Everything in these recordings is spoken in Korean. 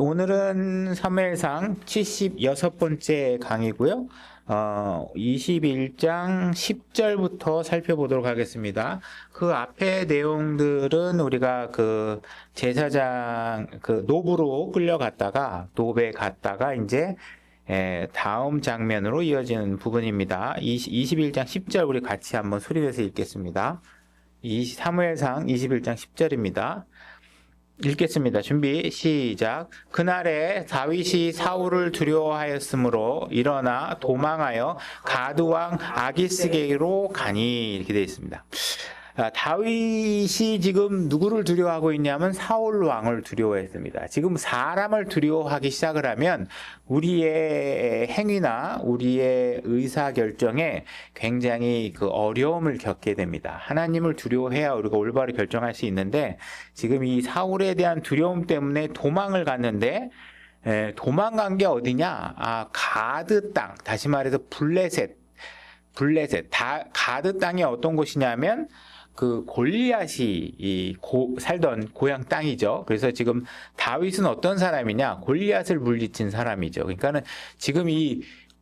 오늘은 사무엘상 76번째 강의고요. 21장 10절부터 살펴보도록 하겠습니다. 그 앞에 내용들은 우리가 그 제사장 그 노브로 끌려갔다가 노베 갔다가 이제 다음 장면으로 이어지는 부분입니다. 21장 10절 우리 같이 한번 소리내서 읽겠습니다. 사무엘상 21장 10절입니다. 읽겠습니다. 준비 시작. 그날에 다윗이 사울을 두려워하였으므로 일어나 도망하여 가드 왕 아기스게로 가니, 이렇게 되어 있습니다. 다윗이 지금 누구를 두려워하고 있냐면 사울 왕을 두려워했습니다. 지금 사람을 두려워하기 시작을 하면 우리의 행위나 우리의 의사결정에 굉장히 그 어려움을 겪게 됩니다. 하나님을 두려워해야 우리가 올바로 결정할 수 있는데, 지금 이 사울에 대한 두려움 때문에 도망을 갔는데, 도망간 게 어디냐? 가드 땅, 다시 말해서 블레셋. 가드 땅이 어떤 곳이냐면 그 골리앗이 살던 고향 땅이죠. 그래서 지금 다윗은 어떤 사람이냐? 골리앗을 물리친 사람이죠. 그러니까는 지금 이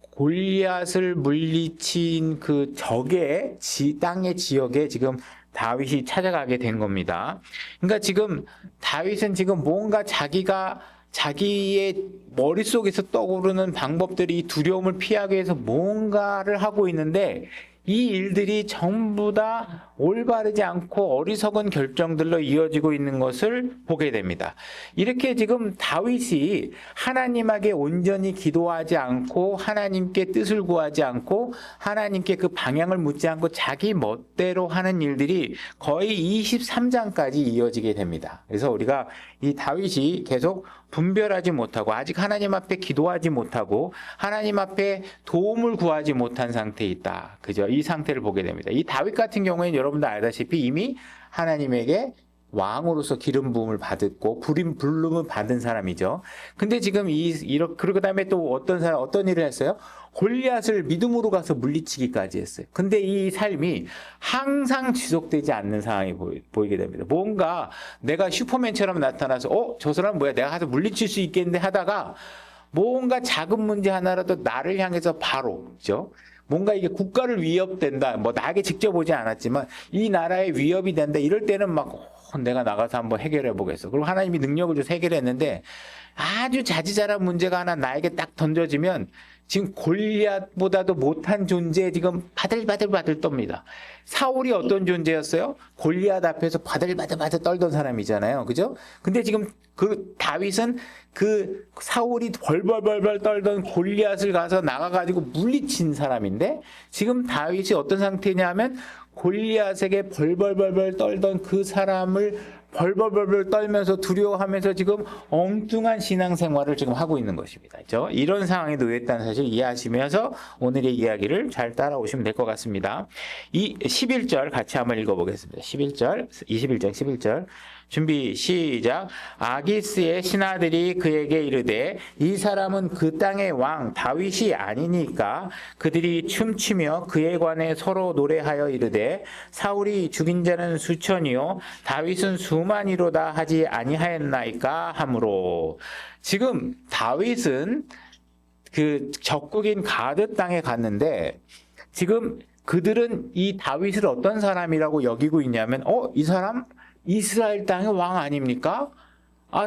골리앗을 물리친 그 적의 땅의 지역에 지금 다윗이 찾아가게 된 겁니다. 그러니까 지금 다윗은 지금 뭔가 자기의 머릿속에서 떠오르는 방법들이 두려움을 피하기 위해서 뭔가를 하고 있는데, 이 일들이 전부 다 올바르지 않고 어리석은 결정들로 이어지고 있는 것을 보게 됩니다. 이렇게 지금 다윗이 하나님에게 온전히 기도하지 않고 하나님께 뜻을 구하지 않고 하나님께 그 방향을 묻지 않고 자기 멋대로 하는 일들이 거의 23장까지 이어지게 됩니다. 그래서 우리가 이 다윗이 계속 분별하지 못하고 아직 하나님 앞에 기도하지 못하고 하나님 앞에 도움을 구하지 못한 상태에 있다. 그죠? 이 상태를 보게 됩니다. 이 다윗 같은 경우에는 여러분도 알다시피 이미 하나님에게 왕으로서 기름 부음을 받았고 부름을 받은 사람이죠. 근데 지금 그리고 그다음에 또 어떤 일을 했어요? 골리앗을 믿음으로 가서 물리치기까지 했어요. 근데 이 삶이 항상 지속되지 않는 상황이 보이게 됩니다. 뭔가 내가 슈퍼맨처럼 나타나서 저 사람 뭐야, 내가 가서 물리칠 수 있겠는데 하다가 뭔가 작은 문제 하나라도 나를 향해서 바로, 그죠? 뭔가 이게 국가를 위협된다, 뭐 나에게 직접 오지 않았지만 이 나라에 위협이 된다, 이럴 때는 막 내가 나가서 한번 해결해 보겠어. 그리고 하나님이 능력을 줘서 해결했는데, 아주 자지자란 문제가 하나 나에게 딱 던져지면 지금 골리앗보다도 못한 존재에 지금 바들바들 떱니다. 사울이 어떤 존재였어요? 골리앗 앞에서 바들바들 떨던 사람이잖아요. 그죠? 근데 지금 그 다윗은 그 사울이 벌벌벌 떨던 골리앗을 가서 나가가지고 물리친 사람인데, 지금 다윗이 어떤 상태냐면 골리앗에게 벌벌벌 떨던 그 사람을 벌벌벌 떨면서 두려워하면서 지금 엉뚱한 신앙생활을 지금 하고 있는 것입니다. 그렇죠? 이런 상황에 놓였다는 사실을 이해하시면서 오늘의 이야기를 잘 따라오시면 될 것 같습니다. 이 11절 같이 한번 읽어보겠습니다. 21장 11절. 준비 시작. 아기스의 신하들이 그에게 이르되 이 사람은 그 땅의 왕 다윗이 아니니까 그들이 춤추며 그에 관해 서로 노래하여 이르되 사울이 죽인 자는 수천이요 다윗은 수만이로다 하지 아니하였나이까 하므로. 지금 다윗은 그 적국인 가드 땅에 갔는데, 지금 그들은 이 다윗을 어떤 사람이라고 여기고 있냐면 이 사람 이스라엘 땅의 왕 아닙니까?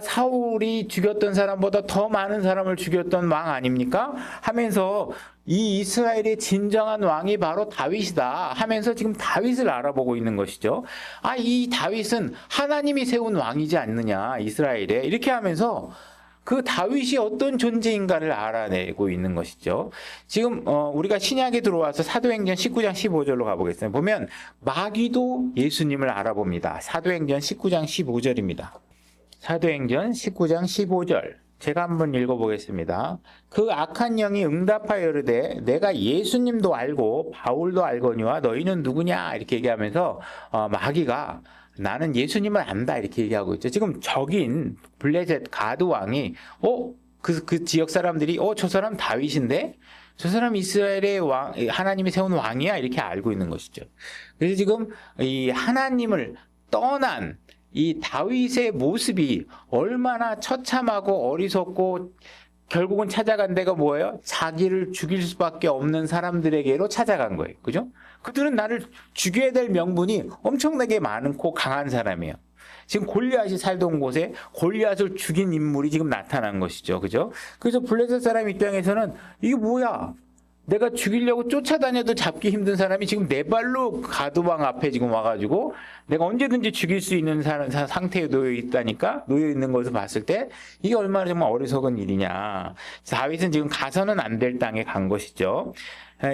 사울이 죽였던 사람보다 더 많은 사람을 죽였던 왕 아닙니까? 하면서 이 이스라엘의 진정한 왕이 바로 다윗이다 하면서 지금 다윗을 알아보고 있는 것이죠. 이 다윗은 하나님이 세운 왕이지 않느냐, 이스라엘에. 이렇게 하면서 그 다윗이 어떤 존재인가를 알아내고 있는 것이죠. 지금 우리가 신약에 들어와서 사도행전 19장 15절로 가보겠습니다. 보면 마귀도 예수님을 알아봅니다. 사도행전 19장 15절입니다. 사도행전 19장 15절. 제가 한번 읽어보겠습니다. 그 악한 영이 응답하여 이르되 내가 예수님도 알고 바울도 알거니와 너희는 누구냐, 이렇게 얘기하면서 마귀가 나는 예수님을 안다, 이렇게 얘기하고 있죠. 지금 적인 블레셋 가드 왕이 그 지역 사람들이 저 사람 다윗인데, 저 사람 이스라엘의 왕, 하나님이 세운 왕이야, 이렇게 알고 있는 것이죠. 그래서 지금 이 하나님을 떠난 이 다윗의 모습이 얼마나 처참하고 어리석고 결국은 찾아간 데가 뭐예요? 자기를 죽일 수밖에 없는 사람들에게로 찾아간 거예요. 그죠? 그들은 나를 죽여야 될 명분이 엄청나게 많고 강한 사람이에요. 지금 골리앗이 살던 곳에 골리앗을 죽인 인물이 지금 나타난 것이죠. 그죠? 그래서 블레셋 사람 입장에서는 이게 뭐야? 내가 죽이려고 쫓아다녀도 잡기 힘든 사람이 지금 내 발로 가드왕 앞에 지금 와가지고 내가 언제든지 죽일 수 있는 상태에 놓여 있다니까, 놓여 있는 것을 봤을 때 이게 얼마나 정말 어리석은 일이냐. 다윗은 지금 가서는 안 될 땅에 간 것이죠.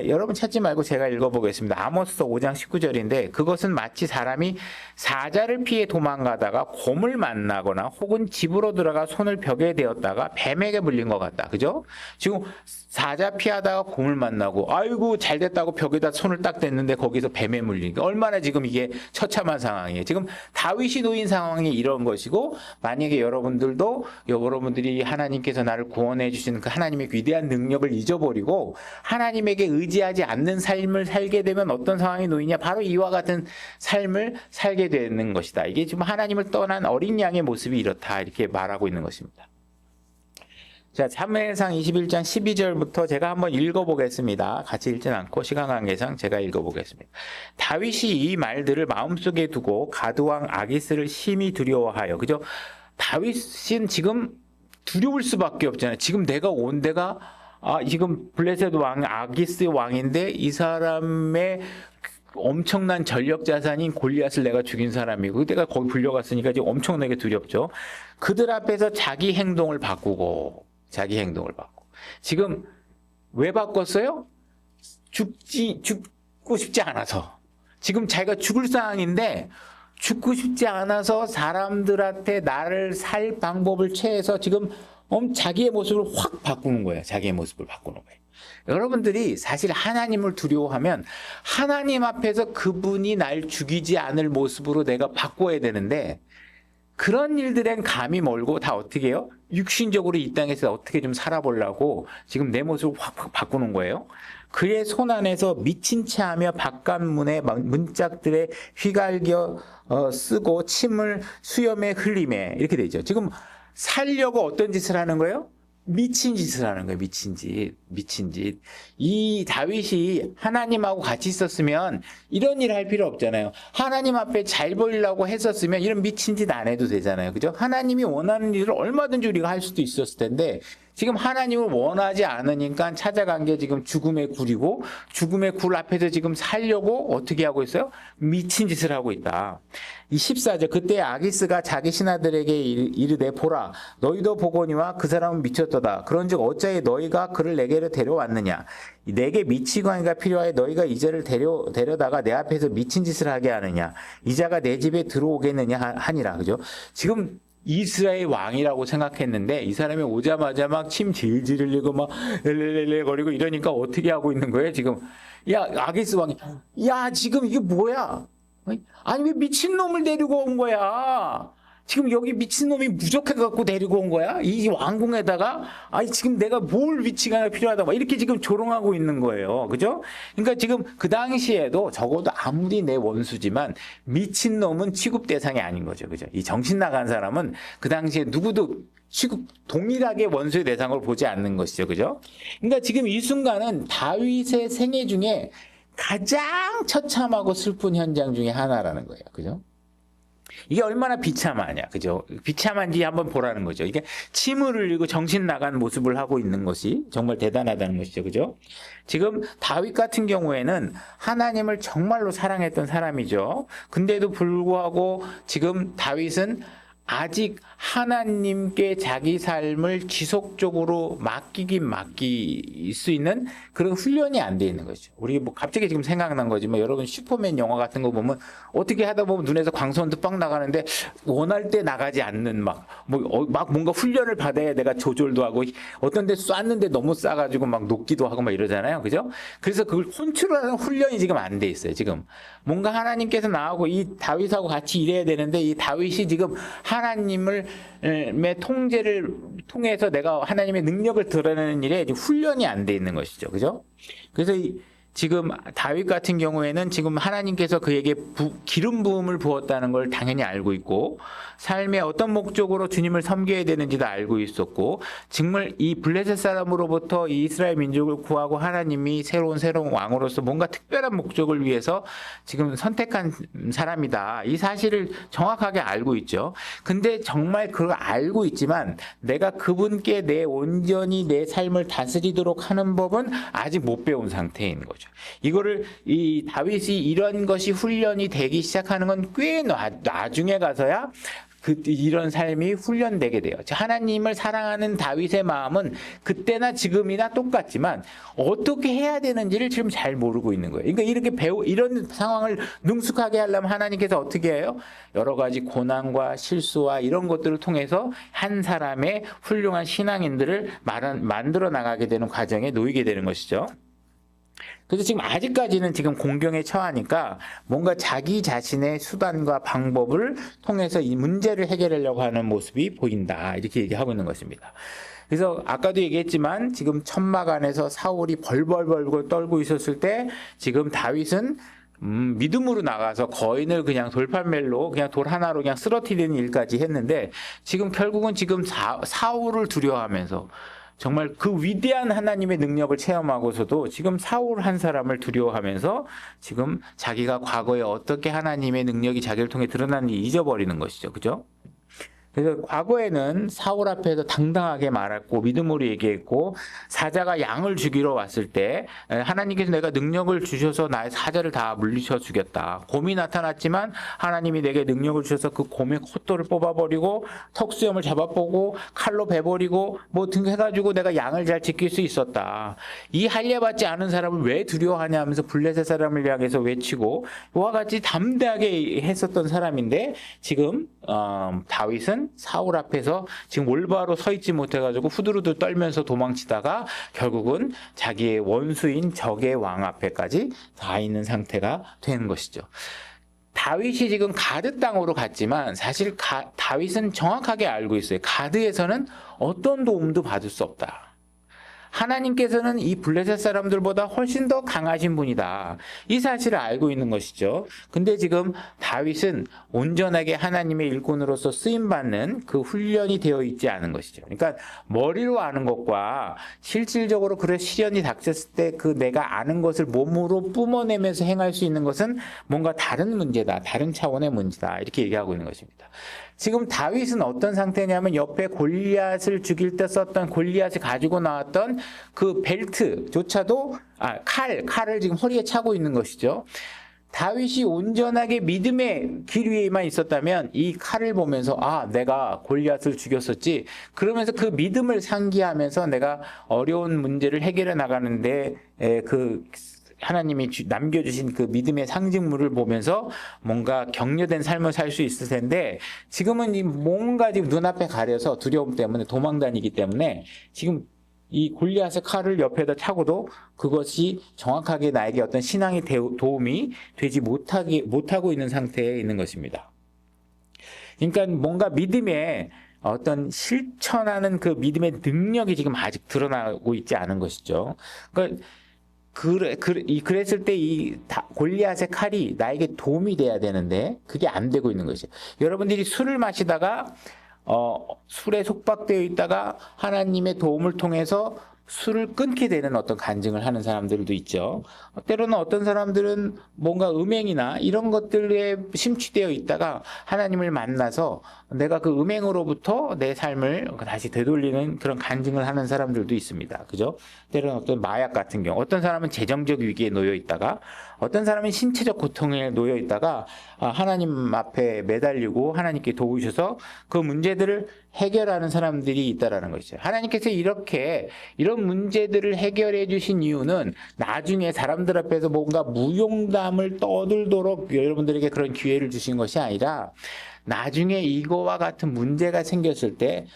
여러분 찾지 말고 제가 읽어보겠습니다. 아모스서 5장 19절인데 그것은 마치 사람이 사자를 피해 도망가다가 곰을 만나거나 혹은 집으로 들어가 손을 벽에 대었다가 뱀에게 물린 것 같다. 그죠? 지금 사자 피하다가 곰을 만나고 아이고 잘 됐다고 벽에다 손을 딱 댔는데 거기서 뱀에 물리니까 얼마나 지금 이게 처참한 상황이에요. 지금 다윗이 놓인 상황이 이런 것이고, 만약에 여러분들이 하나님께서 나를 구원해 주시는 그 하나님의 위대한 능력을 잊어버리고 하나님에게 의지하지 않는 삶을 살게 되면 어떤 상황이 놓이냐? 바로 이와 같은 삶을 살게 되는 것이다. 이게 지금 하나님을 떠난 어린 양의 모습이 이렇다, 이렇게 말하고 있는 것입니다. 자, 사무엘상 21장 12절부터 제가 한번 읽어보겠습니다. 같이 읽진 않고 시간 관계상 제가 읽어보겠습니다. 다윗이 이 말들을 마음속에 두고 가드왕 아기스를 심히 두려워하여, 그죠? 다윗은 지금 두려울 수밖에 없잖아요. 지금 내가 온 데가 지금 블레셋 왕 아기스 왕인데 이 사람의 엄청난 전력 자산인 골리앗을 내가 죽인 사람이고 내가 거기 불려갔으니까 지금 엄청나게 두렵죠. 그들 앞에서 자기 행동을 바꾸고 지금 왜 바꿨어요? 죽고 싶지 않아서. 지금 자기가 죽을 상황인데 죽고 싶지 않아서 사람들한테 나를 살 방법을 취해서 지금 자기의 모습을 확 바꾸는 거예요. 자기의 모습을 바꾸는 거예요. 여러분들이 사실 하나님을 두려워하면 하나님 앞에서 그분이 날 죽이지 않을 모습으로 내가 바꿔야 되는데, 그런 일들엔 감이 멀고 다 어떻게 해요? 육신적으로 이 땅에서 어떻게 좀 살아보려고 지금 내 모습을 확 바꾸는 거예요. 그의 손 안에서 미친 채 하며 바깥문의 문짝들에 휘갈겨 쓰고 침을 수염에 흘리매, 이렇게 되죠. 지금 살려고 어떤 짓을 하는 거예요? 미친 짓을 하는 거예요. 미친 짓. 이 다윗이 하나님하고 같이 있었으면 이런 일 할 필요 없잖아요. 하나님 앞에 잘 보이려고 했었으면 이런 미친 짓 안 해도 되잖아요. 그죠? 하나님이 원하는 일을 얼마든지 우리가 할 수도 있었을 텐데, 지금 하나님을 원하지 않으니까 찾아간 게 지금 죽음의 굴이고, 죽음의 굴 앞에서 지금 살려고 어떻게 하고 있어요? 미친 짓을 하고 있다. 이 14절, 그때 아기스가 자기 신하들에게 이르되 보라, 너희도 보거니와 그 사람은 미쳤도다. 그런즉 어찌하여 너희가 그를 내게로 데려왔느냐? 내게 미치광이가 필요하여 너희가 이자를 데려다가 내 앞에서 미친 짓을 하게 하느냐? 이자가 내 집에 들어오겠느냐 하니라. 그죠? 지금 이스라엘 왕이라고 생각했는데 이 사람이 오자마자 막 침 질질 흘리고 막 엘렐렐레 거리고 이러니까 어떻게 하고 있는 거예요? 지금 아기스 왕이 지금 이게 뭐야? 아니 왜 미친놈을 데리고 온 거야? 지금 여기 미친놈이 부족해갖고 데리고 온 거야? 이 왕궁에다가 지금 내가 뭘 위치가 필요하다 막 이렇게 지금 조롱하고 있는 거예요. 그죠? 그러니까 지금 그 당시에도 적어도 아무리 내 원수지만 미친놈은 취급 대상이 아닌 거죠. 그죠? 이 정신 나간 사람은 그 당시에 누구도 동일하게 원수의 대상을 보지 않는 것이죠. 그죠? 그러니까 지금 이 순간은 다윗의 생애 중에 가장 처참하고 슬픈 현장 중에 하나라는 거예요. 그죠? 이게 얼마나 비참하냐, 그죠? 비참한지 한번 보라는 거죠. 이게 침을 흘리고 정신 나간 모습을 하고 있는 것이 정말 대단하다는 것이죠, 그죠? 지금 다윗 같은 경우에는 하나님을 정말로 사랑했던 사람이죠. 근데도 불구하고 지금 다윗은 아직 하나님께 자기 삶을 지속적으로 맡길 수 있는 그런 훈련이 안 돼 있는 거죠. 우리 뭐 갑자기 지금 생각난 거지만 여러분 슈퍼맨 영화 같은 거 보면 어떻게 하다 보면 눈에서 광선도 빡 나가는데 원할 때 나가지 않는 막 뭔가 훈련을 받아야 내가 조절도 하고 어떤 데 쐈는데 너무 쏴가지고 막 녹기도 하고 막 이러잖아요. 그죠? 그래서 그걸 컨트롤하는 훈련이 지금 안 돼 있어요. 지금 뭔가 하나님께서 나하고 이 다윗하고 같이 일해야 되는데 이 다윗이 지금 하나님의 통제를 통해서 내가 하나님의 능력을 드러내는 일에 훈련이 안 돼 있는 것이죠. 그죠? 그래서 지금 다윗 같은 경우에는 지금 하나님께서 그에게 기름 부음을 부었다는 걸 당연히 알고 있고, 삶의 어떤 목적으로 주님을 섬겨야 되는지도 알고 있었고, 정말 이 블레셋 사람으로부터 이 이스라엘 민족을 구하고 하나님이 새로운 왕으로서 뭔가 특별한 목적을 위해서 지금 선택한 사람이다, 이 사실을 정확하게 알고 있죠. 근데 정말 그걸 알고 있지만 내가 그분께 온전히 내 삶을 다스리도록 하는 법은 아직 못 배운 상태인 거죠. 이거를 이 다윗이 이런 것이 훈련이 되기 시작하는 건 꽤 나중에 가서야 이런 삶이 훈련되게 돼요. 하나님을 사랑하는 다윗의 마음은 그때나 지금이나 똑같지만 어떻게 해야 되는지를 지금 잘 모르고 있는 거예요. 그러니까 이렇게 이런 상황을 능숙하게 하려면 하나님께서 어떻게 해요? 여러 가지 고난과 실수와 이런 것들을 통해서 한 사람의 훌륭한 신앙인들을 만들어 나가게 되는 과정에 놓이게 되는 것이죠. 그래서 지금 아직까지는 지금 공경에 처하니까 뭔가 자기 자신의 수단과 방법을 통해서 이 문제를 해결하려고 하는 모습이 보인다, 이렇게 얘기하고 있는 것입니다. 그래서 아까도 얘기했지만 지금 천막 안에서 사울이 벌벌 떨고 있었을 때 지금 다윗은 믿음으로 나가서 거인을 그냥 돌팔멜로 그냥 돌 하나로 그냥 쓰러뜨리는 일까지 했는데, 지금 결국은 지금 사울을 두려워하면서 정말 그 위대한 하나님의 능력을 체험하고서도 지금 사울 한 사람을 두려워하면서 지금 자기가 과거에 어떻게 하나님의 능력이 자기를 통해 드러났는지 잊어버리는 것이죠. 그죠? 그래서 과거에는 사울 앞에서 당당하게 말했고 믿음으로 얘기했고, 사자가 양을 죽이러 왔을 때 하나님께서 내가 능력을 주셔서 나의 사자를 다 물리쳐 주겠다. 곰이 나타났지만 하나님이 내게 능력을 주셔서 그 곰의 콧돌을 뽑아버리고 턱수염을 잡아보고 칼로 베버리고 뭐 등 해가지고 내가 양을 잘 지킬 수 있었다. 이 할례받지 않은 사람을 왜 두려워하냐 하면서 블레셋 사람을 향해서 외치고 이와 같이 담대하게 했었던 사람인데, 지금 다윗은 사울 앞에서 지금 올바로 서 있지 못해가지고 후두루두 떨면서 도망치다가 결국은 자기의 원수인 적의 왕 앞에까지 가 있는 상태가 되는 것이죠. 다윗이 지금 가드 땅으로 갔지만 사실 다윗은 정확하게 알고 있어요. 가드에서는 어떤 도움도 받을 수 없다. 하나님께서는 이 블레셋 사람들보다 훨씬 더 강하신 분이다, 이 사실을 알고 있는 것이죠. 근데 지금 다윗은 온전하게 하나님의 일꾼으로서 쓰임받는 그 훈련이 되어 있지 않은 것이죠. 그러니까 머리로 아는 것과 실질적으로 그런 시련이 닥쳤을 때 그 내가 아는 것을 몸으로 뿜어내면서 행할 수 있는 것은 뭔가 다른 문제다, 다른 차원의 문제다, 이렇게 얘기하고 있는 것입니다. 지금 다윗은 어떤 상태냐면 옆에 골리앗을 죽일 때 썼던, 골리앗을 가지고 나왔던 그 벨트조차도 칼을 지금 허리에 차고 있는 것이죠. 다윗이 온전하게 믿음의 길 위에만 있었다면 이 칼을 보면서 내가 골리앗을 죽였었지, 그러면서 그 믿음을 상기하면서 내가 어려운 문제를 해결해 나가는데 하나님이 남겨주신 그 믿음의 상징물을 보면서 뭔가 격려된 삶을 살 수 있을 텐데, 지금은 뭔가 지금 눈앞에 가려서 두려움 때문에 도망다니기 때문에 지금 이 골리앗의 칼을 옆에다 차고도 그것이 정확하게 나에게 어떤 신앙의 도움이 되지 못하고 있는 상태에 있는 것입니다. 그러니까 뭔가 믿음의 어떤 실천하는 그 믿음의 능력이 지금 아직 드러나고 있지 않은 것이죠. 그러니까 그랬을 때 이 골리앗의 칼이 나에게 도움이 돼야 되는데 그게 안 되고 있는 것이죠. 여러분들이 술을 마시다가 술에 속박되어 있다가 하나님의 도움을 통해서 술을 끊게 되는 어떤 간증을 하는 사람들도 있죠. 때로는 어떤 사람들은 뭔가 음행이나 이런 것들에 심취되어 있다가 하나님을 만나서 내가 그 음행으로부터 내 삶을 다시 되돌리는 그런 간증을 하는 사람들도 있습니다. 그죠? 때로는 어떤 마약 같은 경우, 어떤 사람은 재정적 위기에 놓여 있다가, 어떤 사람은 신체적 고통에 놓여 있다가 하나님 앞에 매달리고 하나님께 도우셔서 그 문제들을 해결하는 사람들이 있다라는 것이죠. 하나님께서 이런 문제들을 해결해 주신 이유는 나중에 사람들 앞에서 뭔가 무용담을 떠들도록 여러분들에게 그런 기회를 주신 것이 아니라, 나중에 이거와 같은 문제가 생겼을 때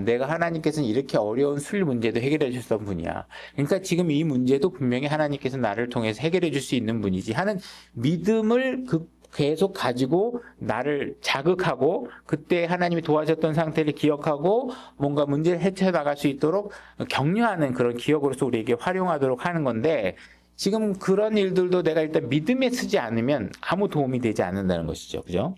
내가 하나님께서는 이렇게 어려운 술 문제도 해결해 주셨던 분이야, 그러니까 지금 이 문제도 분명히 하나님께서 나를 통해서 해결해 줄 수 있는 분이지 하는 믿음을 계속 가지고 나를 자극하고, 그때 하나님이 도와줬던 상태를 기억하고 뭔가 문제를 헤쳐나갈 수 있도록 격려하는 그런 기억으로서 우리에게 활용하도록 하는 건데, 지금 그런 일들도 내가 일단 믿음에 쓰지 않으면 아무 도움이 되지 않는다는 것이죠. 그죠?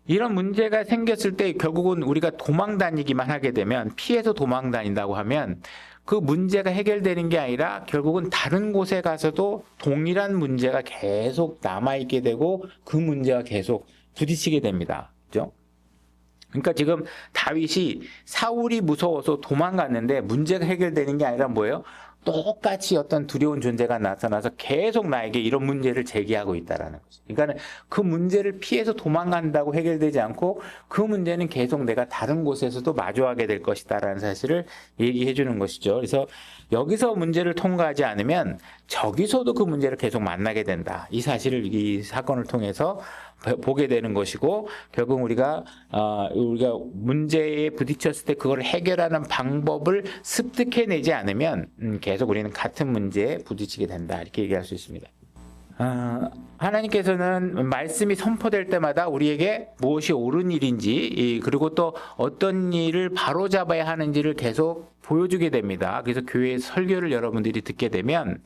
이런 문제가 생겼을 때 결국은 우리가 도망 다니기만 하게 되면, 피해서 도망 다닌다고 하면 그 문제가 해결되는 게 아니라 결국은 다른 곳에 가서도 동일한 문제가 계속 남아있게 되고 그 문제와 계속 부딪히게 됩니다. 그죠? 그러니까 지금 다윗이 사울이 무서워서 도망갔는데 문제가 해결되는 게 아니라 뭐예요? 똑같이 어떤 두려운 존재가 나타나서 계속 나에게 이런 문제를 제기하고 있다라는 거죠. 그러니까 그 문제를 피해서 도망간다고 해결되지 않고 그 문제는 계속 내가 다른 곳에서도 마주하게 될 것이다라는 사실을 얘기해 주는 것이죠. 그래서 여기서 문제를 통과하지 않으면 저기서도 그 문제를 계속 만나게 된다. 이 사실을 이 사건을 통해서 보게 되는 것이고, 결국 우리가 문제에 부딪혔을 때 그걸 해결하는 방법을 습득해내지 않으면 계속 우리는 같은 문제에 부딪히게 된다, 이렇게 얘기할 수 있습니다. 하나님께서는 말씀이 선포될 때마다 우리에게 무엇이 옳은 일인지, 그리고 또 어떤 일을 바로잡아야 하는지를 계속 보여주게 됩니다. 그래서 교회 설교를 여러분들이 듣게 되면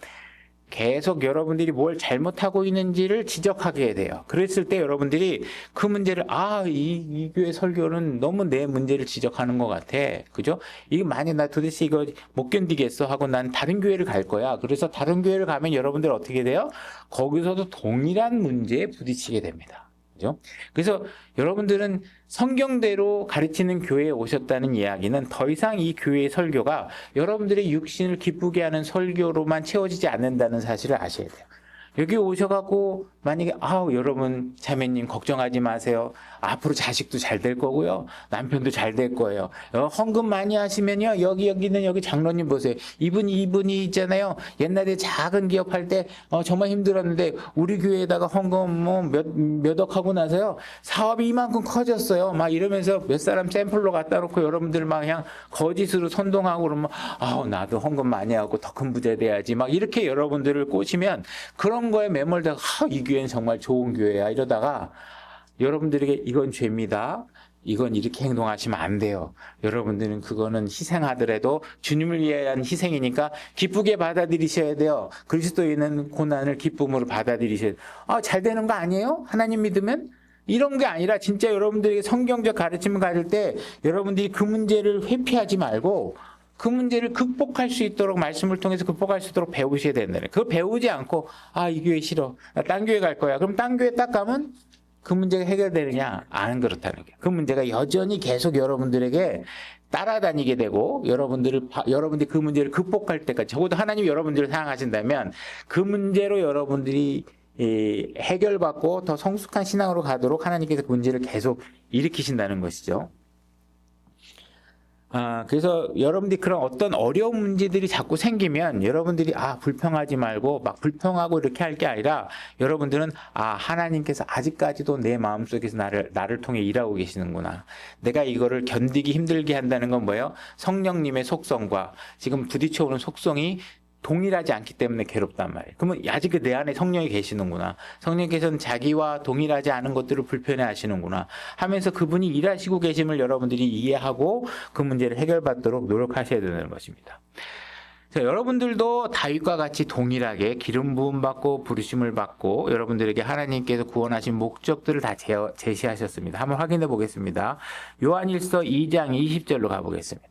계속 여러분들이 뭘 잘못하고 있는지를 지적하게 돼요. 그랬을 때 여러분들이 그 문제를, 이 교회 설교는 너무 내 문제를 지적하는 것 같아. 그죠? 이게 만약 나 도대체 이거 못 견디겠어 하고 난 다른 교회를 갈 거야. 그래서 다른 교회를 가면 여러분들 어떻게 돼요? 거기서도 동일한 문제에 부딪히게 됩니다. 그죠? 그래서 여러분들은 성경대로 가르치는 교회에 오셨다는 이야기는 더 이상 이 교회의 설교가 여러분들의 육신을 기쁘게 하는 설교로만 채워지지 않는다는 사실을 아셔야 돼요. 여기 오셔갖고 만약에 여러분 자매님 걱정하지 마세요. 앞으로 자식도 잘 될 거고요. 남편도 잘 될 거예요. 헌금 많이 하시면요. 여기 장로님 보세요. 이분이 있잖아요. 옛날에 작은 기업 할 때 정말 힘들었는데 우리 교회에다가 헌금 몇 억 하고 나서요. 사업이 이만큼 커졌어요. 막 이러면서 몇 사람 샘플로 갖다 놓고 여러분들 막 그냥 거짓으로 선동하고 그러면 나도 헌금 많이 하고 더 큰 부자 돼야지. 막 이렇게 여러분들을 꼬시면 그런 거에 매몰다가 이 교회는 정말 좋은 교회야 이러다가 여러분들에게 이건 죄입니다. 이건 이렇게 행동하시면 안 돼요. 여러분들은 그거는 희생하더라도 주님을 위한 희생이니까 기쁘게 받아들이셔야 돼요. 그리스도인은 고난을 기쁨으로 받아들이셔야 돼요. 잘 되는 거 아니에요? 하나님 믿으면? 이런 게 아니라 진짜 여러분들에게 성경적 가르침을 가질 때 여러분들이 그 문제를 회피하지 말고 그 문제를 극복할 수 있도록, 말씀을 통해서 극복할 수 있도록 배우셔야 된다는. 그거 배우지 않고 이 교회 싫어, 나 딴 교회 갈 거야. 그럼 딴 교회 딱 가면 그 문제가 해결되느냐? 안 그렇다는 거예요. 그 문제가 여전히 계속 여러분들에게 따라다니게 되고 여러분들이 그 문제를 극복할 때까지, 적어도 하나님이 여러분들을 사랑하신다면 그 문제로 여러분들이 해결받고 더 성숙한 신앙으로 가도록 하나님께서 그 문제를 계속 일으키신다는 것이죠. 그래서 여러분들이 그런 어떤 어려운 문제들이 자꾸 생기면 여러분들이 불평하지 말고 막 불평하고 이렇게 할 게 아니라 여러분들은 하나님께서 아직까지도 내 마음속에서 나를 통해 일하고 계시는구나. 내가 이거를 견디기 힘들게 한다는 건 뭐예요? 성령님의 속성과 지금 부딪혀오는 속성이 동일하지 않기 때문에 괴롭단 말이에요. 그러면 아직 내 안에 성령이 계시는구나. 성령께서는 자기와 동일하지 않은 것들을 불편해 하시는구나 하면서 그분이 일하시고 계심을 여러분들이 이해하고 그 문제를 해결받도록 노력하셔야 되는 것입니다. 여러분들도 다윗과 같이 동일하게 기름 부음 받고 부르심을 받고 여러분들에게 하나님께서 구원하신 목적들을 다 제시하셨습니다. 한번 확인해 보겠습니다. 요한일서 2장 20절로 가보겠습니다.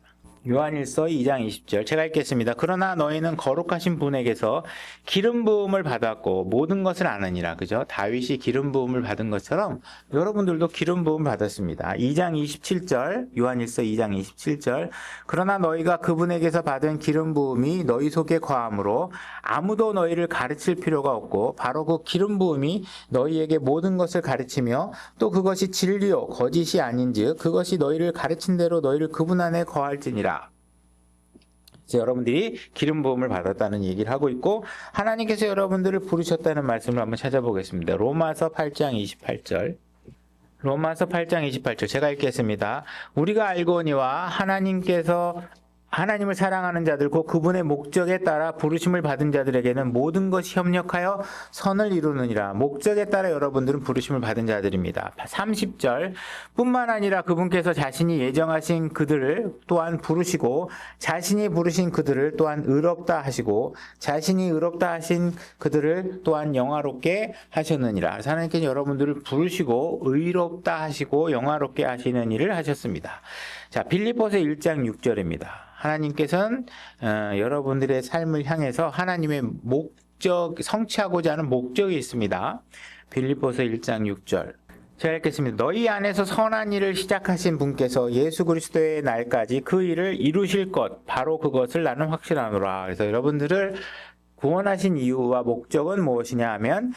요한일서 2장 20절 제가 읽겠습니다. 그러나 너희는 거룩하신 분에게서 기름 부음을 받았고 모든 것을 아느니라. 그죠? 다윗이 기름 부음을 받은 것처럼 여러분들도 기름 부음을 받았습니다. 2장 27절 요한일서 2장 27절 그러나 너희가 그분에게서 받은 기름 부음이 너희 속에 거함으로 아무도 너희를 가르칠 필요가 없고 바로 그 기름 부음이 너희에게 모든 것을 가르치며 또 그것이 진리요 거짓이 아닌즉 그것이 너희를 가르친 대로 너희를 그분 안에 거할지니라. 여러분들이 기름 부음을 받았다는 얘기를 하고 있고 하나님께서 여러분들을 부르셨다는 말씀을 한번 찾아보겠습니다. 로마서 8장 28절 로마서 8장 28절 제가 읽겠습니다. 우리가 알거니와 하나님을 사랑하는 자들 곧 그분의 목적에 따라 부르심을 받은 자들에게는 모든 것이 협력하여 선을 이루느니라. 목적에 따라 여러분들은 부르심을 받은 자들입니다. 30절 뿐만 아니라 그분께서 자신이 예정하신 그들을 또한 부르시고 자신이 부르신 그들을 또한 의롭다 하시고 자신이 의롭다 하신 그들을 또한 영화롭게 하셨느니라. 하나님께서 여러분들을 부르시고 의롭다 하시고 영화롭게 하시는 일을 하셨습니다. 자, 빌립보서 1장 6절입니다. 하나님께서는 여러분들의 삶을 향해서 하나님의 목적, 성취하고자 하는 목적이 있습니다. 빌립보서 1장 6절. 제가 읽겠습니다. 너희 안에서 선한 일을 시작하신 분께서 예수 그리스도의 날까지 그 일을 이루실 것, 바로 그것을 나는 확신하노라. 그래서 여러분들을 구원하신 이유와 목적은 무엇이냐 하면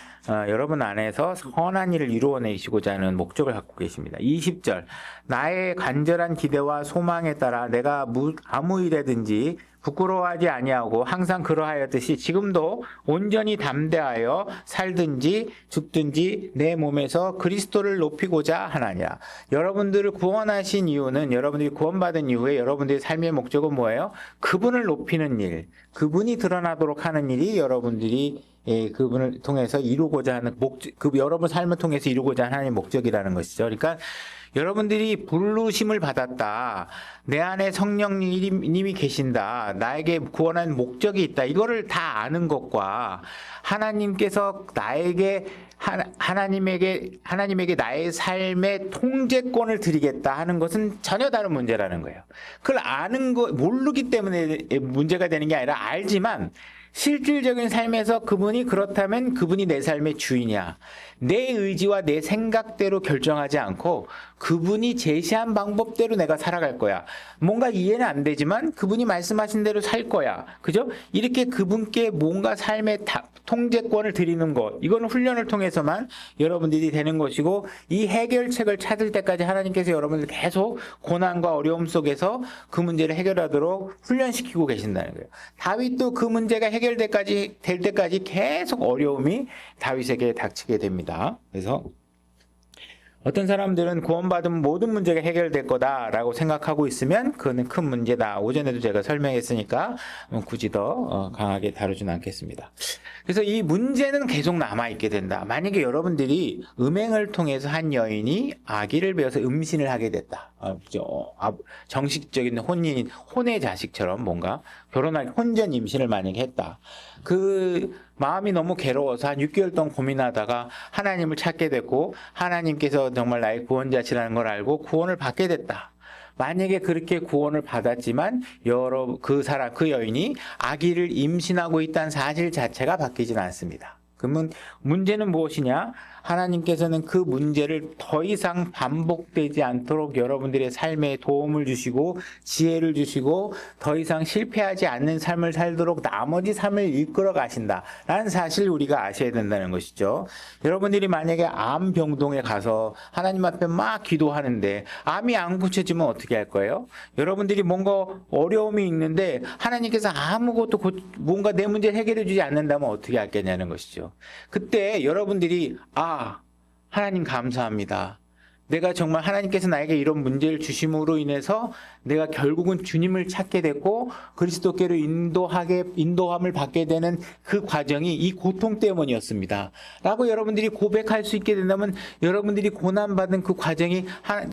여러분 안에서 선한 일을 이루어내시고자 하는 목적을 갖고 계십니다. 20절 나의 간절한 기대와 소망에 따라 내가 아무 일에든지 부끄러워하지 아니하고 항상 그러하였듯이 지금도 온전히 담대하여 살든지 죽든지 내 몸에서 그리스도를 높이고자 하나니라. 여러분들을 구원하신 이유는 여러분들이 구원받은 이후에 여러분들의 삶의 목적은 뭐예요? 그분을 높이는 일, 그분이 드러나도록 하는 일이 여러분들이 그분을 통해서 이루고자 하는 여러분 삶을 통해서 이루고자 하는 하나님의 목적이라는 것이죠. 그러니까 여러분들이 부르심을 받았다. 내 안에 성령님이 계신다. 나에게 구원한 목적이 있다. 이거를 다 아는 것과 하나님께서 하나님에게 나의 삶의 통제권을 드리겠다 하는 것은 전혀 다른 문제라는 거예요. 그걸 아는 거 모르기 때문에 문제가 되는 게 아니라 알지만 실질적인 삶에서 그분이 그렇다면 그분이 내 삶의 주인이야. 내 의지와 내 생각대로 결정하지 않고 그분이 제시한 방법대로 내가 살아갈 거야. 뭔가 이해는 안 되지만 그분이 말씀하신 대로 살 거야. 그죠? 이렇게 그분께 뭔가 삶의 통제권을 드리는 것. 이거는 훈련을 통해서만 여러분들이 되는 것이고 이 해결책을 찾을 때까지 하나님께서 여러분들 계속 고난과 어려움 속에서 그 문제를 해결하도록 훈련시키고 계신다는 거예요. 다윗도 그 문제가 해결될 때까지 계속 어려움이 다윗에게 닥치게 됩니다. 그래서 어떤 사람들은 구원받으면 모든 문제가 해결될 거다라고 생각하고 있으면 그거는 큰 문제다. 오전에도 제가 설명했으니까 굳이 더 강하게 다루지는 않겠습니다. 그래서 이 문제는 계속 남아있게 된다. 만약에 여러분들이 음행을 통해서 한 여인이 아기를 배워서 음신을 하게 됐다. 정식적인 혼의 자식처럼 뭔가 혼전 임신을 만약에 했다. 그 마음이 너무 괴로워서 한 6개월 동안 고민하다가 하나님을 찾게 됐고 하나님께서 정말 나의 구원자시라는 걸 알고 구원을 받게 됐다. 만약에 그렇게 구원을 받았지만 그 여인이 아기를 임신하고 있다는 사실 자체가 바뀌지는 않습니다. 그러면 문제는 무엇이냐? 하나님께서는 그 문제를 더 이상 반복되지 않도록 여러분들의 삶에 도움을 주시고 지혜를 주시고 더 이상 실패하지 않는 삶을 살도록 나머지 삶을 이끌어 가신다라는 사실을 우리가 아셔야 된다는 것이죠. 여러분들이 만약에 암병동에 가서 하나님 앞에 막 기도하는데 암이 안 고쳐지면 어떻게 할 거예요? 여러분들이 뭔가 어려움이 있는데 하나님께서 아무것도 뭔가 내 문제를 해결해 주지 않는다면 어떻게 할겠냐는 것이죠. 그때 여러분들이 하나님 감사합니다. 내가 정말 하나님께서 나에게 이런 문제를 주심으로 인해서 내가 결국은 주님을 찾게 됐고 그리스도께로 인도함을 받게 되는 그 과정이 이 고통 때문이었습니다. 라고 여러분들이 고백할 수 있게 된다면 여러분들이 고난받은 그 과정이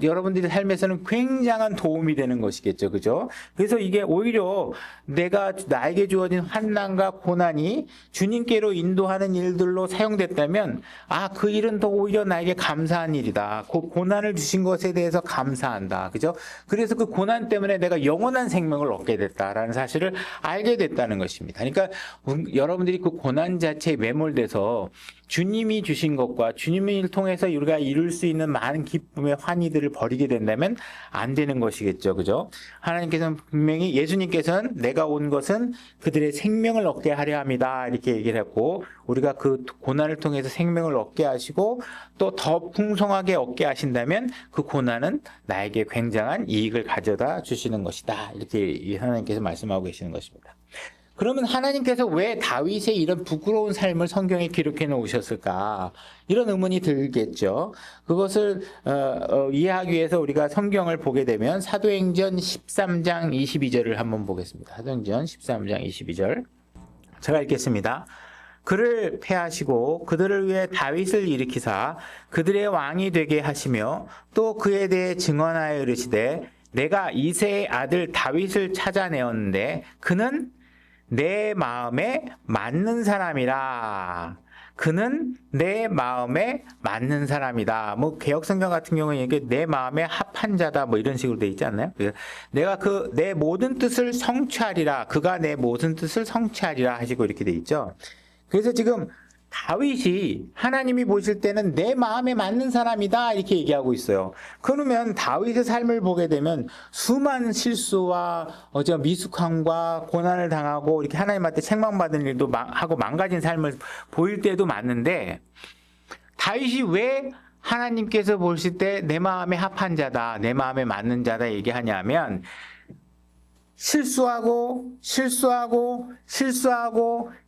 여러분들의 삶에서는 굉장한 도움이 되는 것이겠죠. 그죠? 그래서 이게 오히려 나에게 주어진 환난과 고난이 주님께로 인도하는 일들로 사용됐다면 그 일은 더 오히려 나에게 감사한 일이다. 고난을 주신 것에 대해서 감사한다. 그죠? 그래서 그 고난 때문에 내가 영원한 생명을 얻게 됐다라는 사실을 알게 됐다는 것입니다. 그러니까 여러분들이 그 고난 자체에 매몰돼서 주님이 주신 것과 주님을 통해서 우리가 이룰 수 있는 많은 기쁨의 환희들을 버리게 된다면 안 되는 것이겠죠. 그죠? 하나님께서는 분명히 예수님께서는 내가 온 것은 그들의 생명을 얻게 하려 합니다. 이렇게 얘기를 했고 우리가 그 고난을 통해서 생명을 얻게 하시고 또 더 풍성하게 얻게 하신다면 그 고난은 나에게 굉장한 이익을 가져다 주시는 것이다. 이렇게 하나님께서 말씀하고 계시는 것입니다. 그러면 하나님께서 왜 다윗의 이런 부끄러운 삶을 성경에 기록해 놓으셨을까? 이런 의문이 들겠죠. 그것을 이해하기 위해서 우리가 성경을 보게 되면 사도행전 13장 22절을 한번 보겠습니다. 사도행전 13장 22절. 제가 읽겠습니다. 그를 패하시고 그들을 위해 다윗을 일으키사 그들의 왕이 되게 하시며 또 그에 대해 증언하여 이르시되 내가 이새의 아들 다윗을 찾아내었는데 그는 내 마음에 맞는 사람이라. 그는 내 마음에 맞는 사람이다. 뭐 개역성경 같은 경우에 이게 내 마음에 합한 자다 뭐 이런 식으로 돼 있지 않나요? 내가 그 내 모든 뜻을 성취하리라. 그가 내 모든 뜻을 성취하리라 하시고 이렇게 돼 있죠. 그래서 지금 다윗이 하나님이 보실 때는 내 마음에 맞는 사람이다 이렇게 얘기하고 있어요. 그러면 다윗의 삶을 보게 되면 수많은 실수와 미숙함과 고난을 당하고 이렇게 하나님한테 책망받은 일도 하고 망가진 삶을 보일 때도 많은데 다윗이 왜 하나님께서 보실 때 내 마음에 합한 자다, 내 마음에 맞는 자다 얘기하냐면 실수하고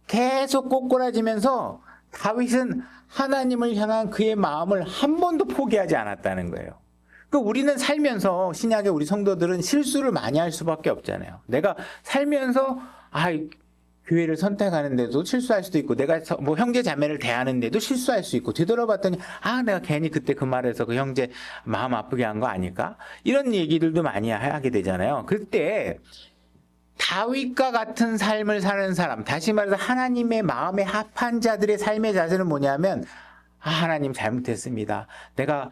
계속 꼬꾸라지면서 다윗은 하나님을 향한 그의 마음을 한 번도 포기하지 않았다는 거예요. 우리는 살면서 신약의 우리 성도들은 실수를 많이 할 수밖에 없잖아요. 내가 살면서 교회를 선택하는데도 실수할 수도 있고 내가 뭐 형제 자매를 대하는데도 실수할 수 있고 뒤돌아봤더니 내가 괜히 그때 그 말해서 그 형제 마음 아프게 한 거 아닐까? 이런 얘기들도 많이 하게 되잖아요. 그때 다윗과 같은 삶을 사는 사람, 다시 말해서 하나님의 마음에 합한 자들의 삶의 자세는 뭐냐면 하나님 잘못했습니다. 내가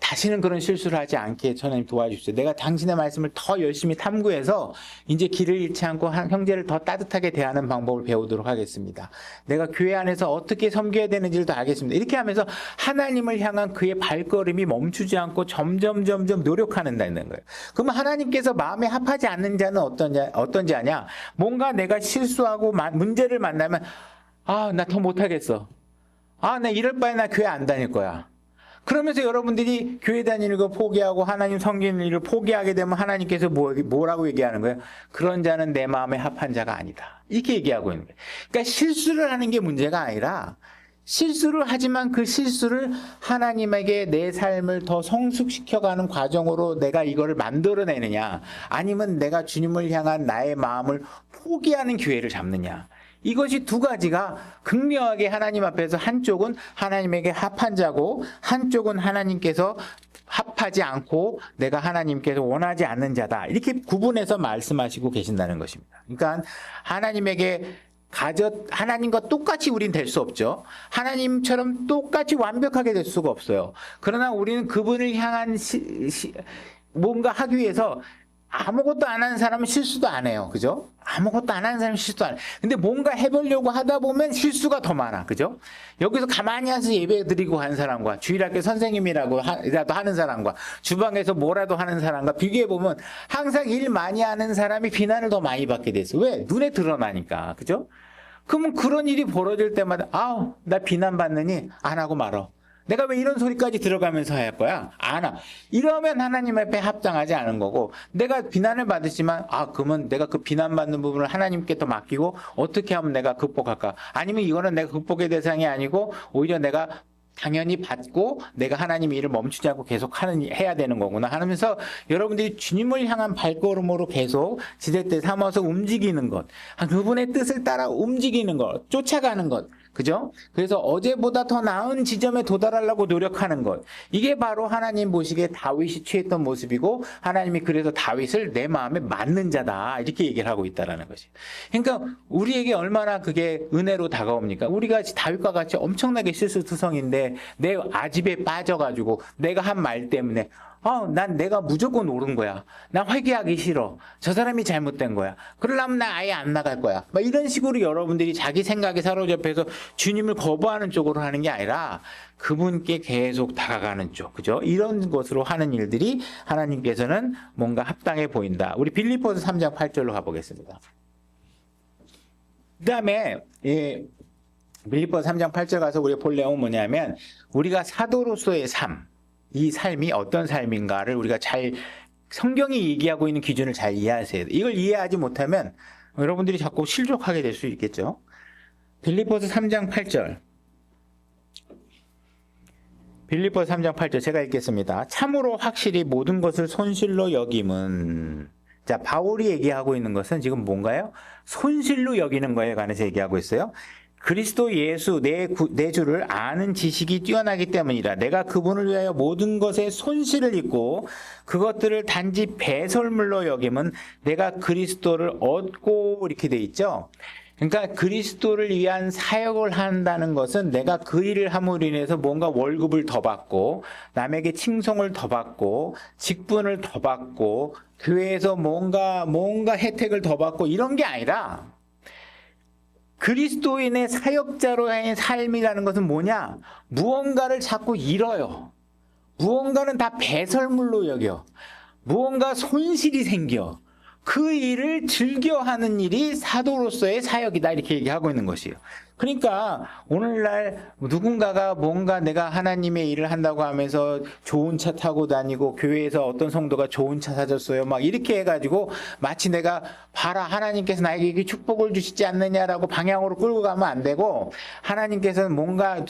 다시는 그런 실수를 하지 않게 하나님 도와주십시오. 내가 당신의 말씀을 더 열심히 탐구해서 이제 길을 잃지 않고 형제를 더 따뜻하게 대하는 방법을 배우도록 하겠습니다. 내가 교회 안에서 어떻게 섬겨야 되는지를 더 알겠습니다. 이렇게 하면서 하나님을 향한 그의 발걸음이 멈추지 않고 점점 노력하는다는 거예요. 그러면 하나님께서 마음에 합하지 않는 자는 어떤 자냐? 뭔가 내가 실수하고 문제를 만나면 나 더 못하겠어. 나 이럴 바에 나 교회 안 다닐 거야. 그러면서 여러분들이 교회 다니는 거 포기하고 하나님 섬기는 일을 포기하게 되면 하나님께서 뭐라고 얘기하는 거예요? 그런 자는 내 마음에 합한 자가 아니다. 이렇게 얘기하고 있는 거예요. 그러니까 실수를 하는 게 문제가 아니라 실수를 하지만 그 실수를 하나님에게 내 삶을 더 성숙시켜가는 과정으로 내가 이거를 만들어내느냐 아니면 내가 주님을 향한 나의 마음을 포기하는 기회를 잡느냐. 이것이 두 가지가 극명하게 하나님 앞에서 한쪽은 하나님에게 합한 자고 한쪽은 하나님께서 합하지 않고 내가 하나님께서 원하지 않는 자다. 이렇게 구분해서 말씀하시고 계신다는 것입니다. 그러니까 하나님과 똑같이 우린 될 수 없죠. 하나님처럼 똑같이 완벽하게 될 수가 없어요. 그러나 우리는 그분을 향한 뭔가 하기 위해서 아무것도 안 하는 사람은 실수도 안 해요. 그죠? 아무것도 안 하는 사람은 실수도 안 해요. 근데 뭔가 해보려고 하다 보면 실수가 더 많아. 그죠? 여기서 가만히 앉아서 예배 드리고 한 사람과 주일학교 선생님이라도 하는 사람과 주방에서 뭐라도 하는 사람과 비교해보면 항상 일 많이 하는 사람이 비난을 더 많이 받게 됐어. 왜? 눈에 드러나니까. 그죠? 그러면 그런 일이 벌어질 때마다 나 비난받느니 안 하고 말어. 내가 왜 이런 소리까지 들어가면서 할 거야? 안 하. 이러면 하나님 앞에 합당하지 않은 거고 내가 비난을 받으지만 그러면 내가 그 비난받는 부분을 하나님께 더 맡기고 어떻게 하면 내가 극복할까? 아니면 이거는 내가 극복의 대상이 아니고 오히려 내가 당연히 받고 내가 하나님 일을 멈추지 않고 계속 해야 되는 거구나 하면서 여러분들이 주님을 향한 발걸음으로 계속 지렛대 삼아서 움직이는 것, 그분의 뜻을 따라 움직이는 것, 쫓아가는 것, 그죠? 그래서 어제보다 더 나은 지점에 도달하려고 노력하는 것, 이게 바로 하나님 보시기에 다윗이 취했던 모습이고 하나님이 그래서 다윗을 내 마음에 맞는 자다 이렇게 얘기를 하고 있다는 것이. 그러니까 우리에게 얼마나 그게 은혜로 다가옵니까? 우리가 다윗과 같이 엄청나게 실수투성인데 내 아집에 빠져가지고 내가 한 말 때문에 난 내가 무조건 옳은 거야. 난 회개하기 싫어. 저 사람이 잘못된 거야. 그러려면 나 아예 안 나갈 거야. 이런 식으로 여러분들이 자기 생각에 사로잡혀서 주님을 거부하는 쪽으로 하는 게 아니라 그분께 계속 다가가는 쪽. 그죠? 이런 것으로 하는 일들이 하나님께서는 뭔가 합당해 보인다. 우리 빌립보서 3장 8절로 가보겠습니다. 그 다음에 빌립보서 3장 8절 가서 우리가 볼 내용은 뭐냐면 우리가 사도로서의 삶, 이 삶이 어떤 삶인가를 우리가 잘 성경이 얘기하고 있는 기준을 잘 이해하셔야 돼요. 이걸 이해하지 못하면 여러분들이 자꾸 실족하게 될 수 있겠죠. 빌립보서 3장 8절. 빌립보서 3장 8절 제가 읽겠습니다. 참으로 확실히 모든 것을 손실로 여김은, 자, 바울이 얘기하고 있는 것은 지금 뭔가요? 손실로 여기는 거에 관해서 얘기하고 있어요. 그리스도 예수 내 주를 아는 지식이 뛰어나기 때문이라. 내가 그분을 위하여 모든 것에 손실을 입고 그것들을 단지 배설물로 여김은 내가 그리스도를 얻고, 이렇게 돼 있죠. 그러니까 그리스도를 위한 사역을 한다는 것은 내가 그 일을 함으로 인해서 뭔가 월급을 더 받고, 남에게 칭송을 더 받고, 직분을 더 받고, 교회에서 뭔가 혜택을 더 받고, 이런 게 아니라 그리스도인의 사역자로의 삶이라는 것은 뭐냐? 무언가를 자꾸 잃어요. 무언가는 다 배설물로 여겨. 무언가 손실이 생겨. 그 일을 즐겨하는 일이 사도로서의 사역이다, 이렇게 얘기하고 있는 것이에요. 그러니까 오늘날 누군가가 뭔가 내가 하나님의 일을 한다고 하면서 좋은 차 타고 다니고, 교회에서 어떤 성도가 좋은 차 사줬어요, 막 이렇게 해가지고 마치 내가 봐라, 하나님께서 나에게 축복을 주시지 않느냐라고 방향으로 끌고 가면 안 되고, 하나님께서는 뭔가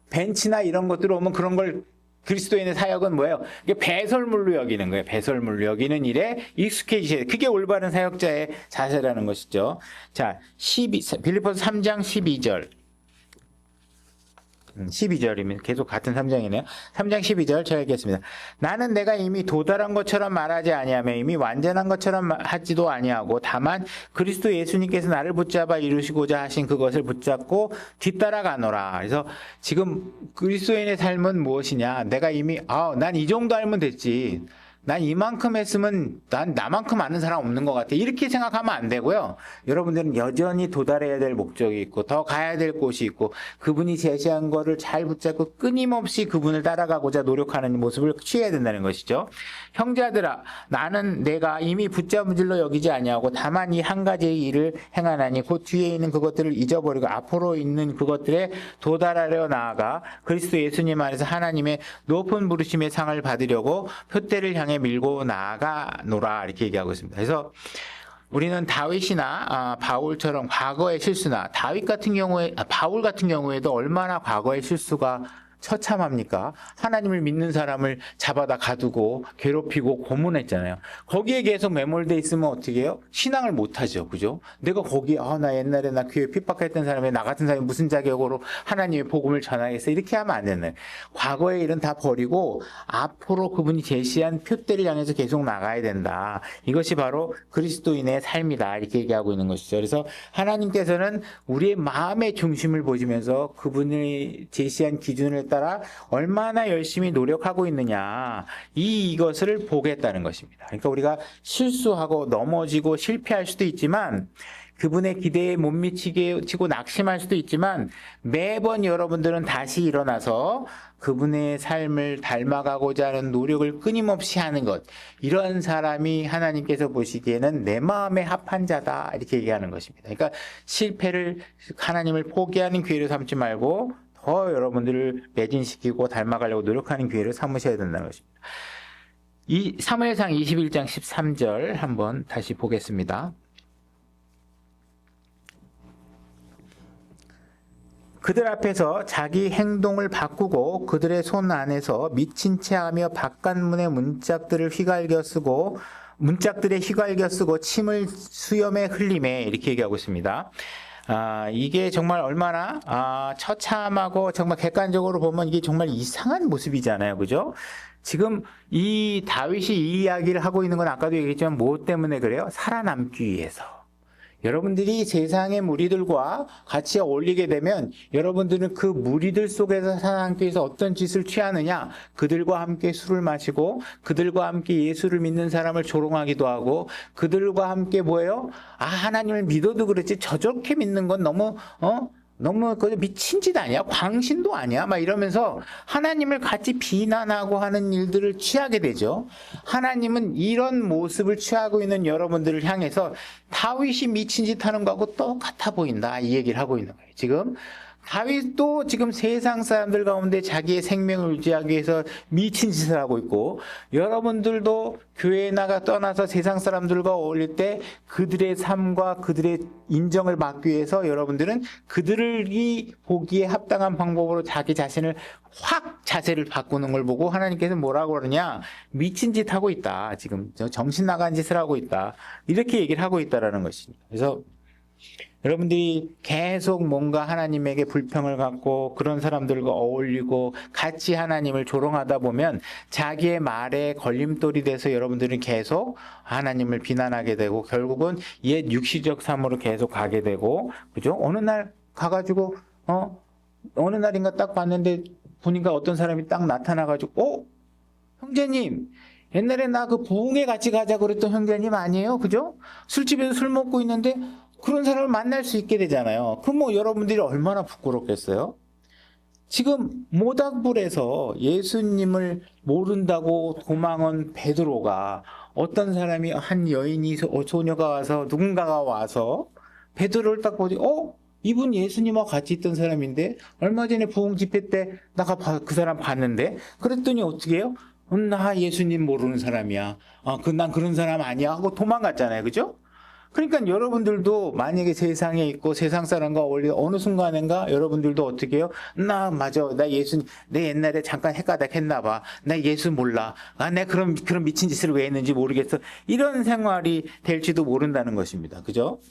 벤치나 이런 것들 오면 그런 걸, 그리스도인의 사역은 뭐예요? 이게 배설물로 여기는 거예요. 배설물로 여기는 일에 익숙해지셔야 돼요. 그게 올바른 사역자의 자세라는 것이죠. 자, 빌립보서 3장 12절. 12절이면 계속 같은 3장이네요. 3장 12절 제가 읽겠습니다. 나는 내가 이미 도달한 것처럼 말하지 아니하며 이미 완전한 것처럼 하지도 아니하고, 다만 그리스도 예수님께서 나를 붙잡아 이루시고자 하신 그것을 붙잡고 뒤따라가노라. 그래서 지금 그리스도인의 삶은 무엇이냐? 내가 이미 난 이 정도 알면 됐지, 난 이만큼 했으면 난 나만큼 아는 사람 없는 것 같아, 이렇게 생각하면 안 되고요. 여러분들은 여전히 도달해야 될 목적이 있고 더 가야 될 곳이 있고, 그분이 제시한 거를 잘 붙잡고 끊임없이 그분을 따라가고자 노력하는 모습을 취해야 된다는 것이죠. 형제들아, 나는 내가 이미 붙잡은 줄로 여기지 아니하고 다만 이 한 가지의 일을 행하나니 곧 뒤에 있는 그것들을 잊어버리고 앞으로 있는 그것들에 도달하려 나아가 그리스도 예수님 안에서 하나님의 높은 부르심의 상을 받으려고 표대를 향해 밀고 나아가노라, 이렇게 얘기하고 있습니다. 그래서 우리는 다윗이나 바울처럼 과거의 실수나, 다윗 같은 경우에, 바울 같은 경우에도 얼마나 과거의 실수가 처참합니까? 하나님을 믿는 사람을 잡아다 가두고 괴롭히고 고문했잖아요. 거기에 계속 매몰돼 있으면 어떻게 해요? 신앙을 못하죠. 그죠? 내가 거기에 나 옛날에 나 교회 핍박했던 사람이, 나 같은 사람이 무슨 자격으로 하나님의 복음을 전하겠어, 이렇게 하면 안 되는, 과거의 일은 다 버리고 앞으로 그분이 제시한 표대를 향해서 계속 나가야 된다. 이것이 바로 그리스도인의 삶이다, 이렇게 얘기하고 있는 것이죠. 그래서 하나님께서는 우리의 마음의 중심을 보시면서 그분이 제시한 기준을 따라 얼마나 열심히 노력하고 있느냐, 이것을 보겠다는 것입니다. 그러니까 우리가 실수하고 넘어지고 실패할 수도 있지만, 그분의 기대에 못 미치고 낙심할 수도 있지만, 매번 여러분들은 다시 일어나서 그분의 삶을 닮아가고자 하는 노력을 끊임없이 하는 것, 이런 사람이 하나님께서 보시기에는 내 마음에 합한 자다, 이렇게 얘기하는 것입니다. 그러니까 실패를 하나님을 포기하는 기회로 삼지 말고 더 여러분들을 매진시키고 닮아가려고 노력하는 기회를 삼으셔야 된다는 것입니다. 이 사무엘상 21장 13절 한번 다시 보겠습니다. 그들 앞에서 자기 행동을 바꾸고 그들의 손 안에서 미친 채 하며 바깥문의 문짝들에 휘갈겨 쓰고 침을 수염에 흘리매, 이렇게 얘기하고 있습니다. 이게 정말 얼마나 처참하고, 정말 객관적으로 보면 이게 정말 이상한 모습이잖아요. 그죠? 지금 이 다윗이 이 이야기를 하고 있는 건 아까도 얘기했지만 무엇 때문에 그래요? 살아남기 위해서. 여러분들이 세상의 무리들과 같이 어울리게 되면 여러분들은 그 무리들 속에서 살아남기 위해서 어떤 짓을 취하느냐? 그들과 함께 술을 마시고, 그들과 함께 예수를 믿는 사람을 조롱하기도 하고, 그들과 함께 뭐예요? 하나님을 믿어도 그렇지 저렇게 믿는 건 너무 그 미친 짓 아니야? 광신도 아니야? 막 이러면서 하나님을 같이 비난하고 하는 일들을 취하게 되죠. 하나님은 이런 모습을 취하고 있는 여러분들을 향해서 다윗이 미친 짓 하는 거하고 똑같아 보인다, 이 얘기를 하고 있는 거예요. 지금 다윗도 지금 세상 사람들 가운데 자기의 생명을 유지하기 위해서 미친 짓을 하고 있고, 여러분들도 교회에 나가 떠나서 세상 사람들과 어울릴 때 그들의 삶과 그들의 인정을 받기 위해서 여러분들은 그들이 보기에 합당한 방법으로 자기 자신을 확 자세를 바꾸는 걸 보고 하나님께서 뭐라고 그러냐, 미친 짓 하고 있다, 지금 정신 나간 짓을 하고 있다, 이렇게 얘기를 하고 있다라는 것입니다. 그래서 여러분들이 계속 뭔가 하나님에게 불평을 갖고 그런 사람들과 어울리고 같이 하나님을 조롱하다 보면 자기의 말에 걸림돌이 돼서 여러분들은 계속 하나님을 비난하게 되고 결국은 옛 육시적 삶으로 계속 가게 되고, 그죠? 어느 날 가가지고 어느 날인가 딱 봤는데 보니까 어떤 사람이 딱 나타나가지고 형제님, 옛날에 나 그 부흥회 같이 가자 그랬던 형제님 아니에요? 그죠? 술집에서 술 먹고 있는데 그런 사람을 만날 수 있게 되잖아요. 그럼 뭐 여러분들이 얼마나 부끄럽겠어요? 지금 모닥불에서 예수님을 모른다고 도망온 베드로가, 어떤 사람이 한 여인이 소녀가 와서 누군가가 와서 베드로를 딱 보지, 이분 예수님하고 같이 있던 사람인데 얼마 전에 부흥 집회 때 나가 그 사람 봤는데, 그랬더니 어떻게 해요? 나 예수님 모르는 사람이야. 난 그런 사람 아니야 하고 도망갔잖아요. 그죠? 그러니까 여러분들도 만약에 세상에 있고 세상 사람과 어울려 어느 순간인가 여러분들도 어떻게 해요? 맞아. 나 내 옛날에 잠깐 헷가닥 했나 봐. 나 예수 몰라. 내가 그런 미친 짓을 왜 했는지 모르겠어. 이런 생활이 될지도 모른다는 것입니다. 그죠?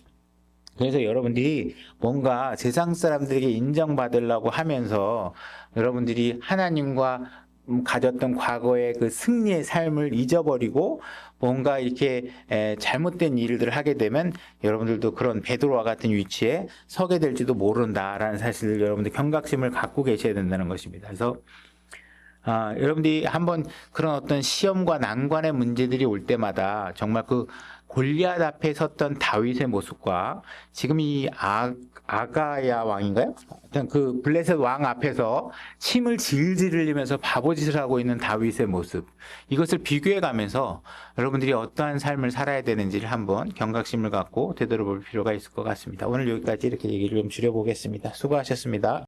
그래서 여러분들이 뭔가 세상 사람들에게 인정받으려고 하면서 여러분들이 하나님과 가졌던 과거의 그 승리의 삶을 잊어버리고 뭔가 이렇게 잘못된 일들을 하게 되면 여러분들도 그런 베드로와 같은 위치에 서게 될지도 모른다라는 사실을 여러분들 경각심을 갖고 계셔야 된다는 것입니다. 그래서 여러분들이 한번 그런 어떤 시험과 난관의 문제들이 올 때마다 정말 그 골리앗 앞에 섰던 다윗의 모습과 지금 이 아가야 왕인가요? 그 블레셋 왕 앞에서 침을 질질 흘리면서 바보짓을 하고 있는 다윗의 모습, 이것을 비교해 가면서 여러분들이 어떠한 삶을 살아야 되는지를 한번 경각심을 갖고 되돌아볼 필요가 있을 것 같습니다. 오늘 여기까지 이렇게 얘기를 좀 줄여보겠습니다. 수고하셨습니다.